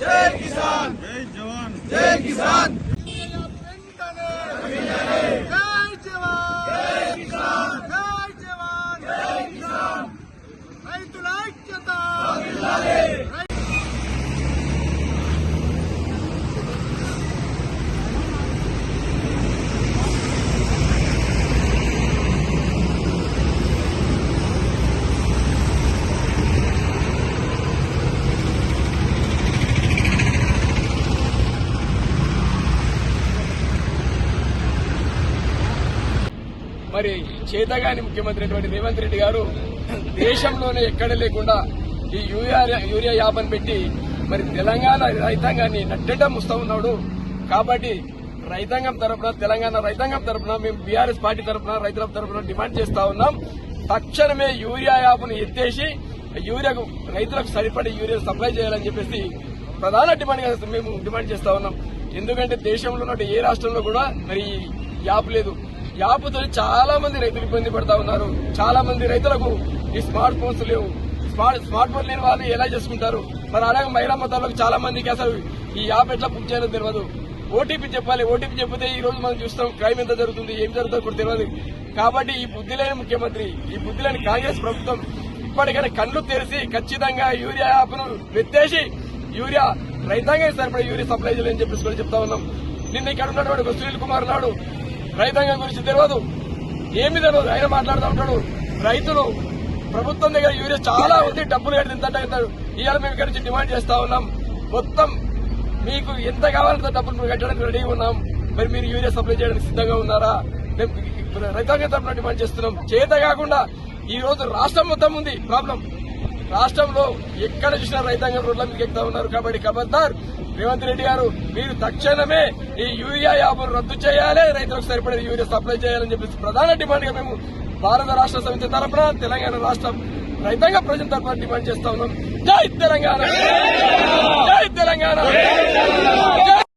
జై కిసాన్, జై జవాన్, జై కిసాన్. రైతుల ఐక్యత. మరి చేతగాని ముఖ్యమంత్రి రేవంత్ రెడ్డి గారు దేశంలోనే ఎక్కడ లేకుండా ఈ యూరియా యాపను పెట్టి మరి తెలంగాణ రైతాంగాన్ని నట్టేట ముస్తా ఉన్నాడు. కాబట్టి రైతాంగం తరఫున, తెలంగాణ రైతాంగం తరఫున, మేము బీఆర్ఎస్ పార్టీ తరఫున, రైతుల తరఫున డిమాండ్ చేస్తా ఉన్నాం. తక్షణమే యూరియా యాప్ను ఎత్తేసి రైతులకు సరిపడే యూరియా సప్లై చేయాలని చెప్పేసి ప్రధాన డిమాండ్ మేము డిమాండ్ చేస్తా ఉన్నాం. ఎందుకంటే దేశంలో ఉన్న ఏ రాష్ట్రంలో కూడా మరి యాప్ లేదు. యాప్తో చాలా మంది రైతులు ఇబ్బంది పడతా ఉన్నారు. చాలా మంది రైతులకు ఈ స్మార్ట్ ఫోన్స్ లేవు. స్మార్ట్ ఫోన్ లేని వాళ్ళు ఎలా చేసుకుంటారు? మరి అలాగే మహిళా మతాలకు చాలా మందికి అసలు ఈ యాప్ ఎట్లా బుక్ చేయాలో తెలియదు. ఓటీపీ చెప్పాలి. ఓటీపీ చెప్పితే ఈ రోజు మనం చూస్తాం క్రైమ్ ఎంత జరుగుతుంది, ఏం జరుగుతుందో కూడా తెలియదు. కాబట్టి ఈ బుద్ధి లేని ముఖ్యమంత్రి, ఈ బుద్ధి లేని కాంగ్రెస్ ప్రభుత్వం ఇప్పటికైనా కళ్లు తెరిచి ఖచ్చితంగా యూరియా యాప్ను ఎత్తేసి రైతాంగానికి సరిపడే యూరియా సప్లై చేయాలని చెప్పేసి కూడా చెప్తా ఉన్నాం. నిన్న ఇక్కడ ఉన్నటువంటి సునీల్ కుమార్ నాడు రైతాంగం గురించి తెలియదు, ఏమీ తెలియదు. ఆయన మాట్లాడుతూ ఉంటాడు. రైతులు ప్రభుత్వం దగ్గర యూరియా చాలా ఉంది, డబ్బులు కట్టి తింటాడు. ఇవాళ మేము ఇక్కడ నుంచి డిమాండ్ చేస్తా ఉన్నాం. మొత్తం మీకు ఎంత కావాలంటే డబ్బులు కట్టడానికి రెడీగా ఉన్నాం. మరి మీరు యూరియా సప్లై చేయడానికి సిద్ధంగా ఉన్నారా? మేము రైతాంగం తరఫున డిమాండ్ చేస్తున్నాం. చేత కాకుండా ఈ రోజు రాష్ట్రం మొత్తం ఉంది ప్రాబ్లం. రాష్ట్రంలో ఎక్కడ చూసినా రైతాంగం రోడ్ల మీకు ఎక్కుతా ఉన్నారు. కాబట్టి ఖబర్దార్ రేవంత్ రెడ్డి గారు, మీరు తక్షణమే ఈ యూరియా యాప్ను రద్దు చేయాలి, రైతులకు సరిపడే యూరియా సప్లై చేయాలని చెప్పేసి ప్రధాన డిమాండ్ గా మేము భారత రాష్ట్ర సమితి తరఫున, తెలంగాణ రాష్ట్ర రైతాంగ ప్రజల తరఫున డిమాండ్ చేస్తా ఉన్నాం. జై తెలంగాణ, జై తెలంగాణ.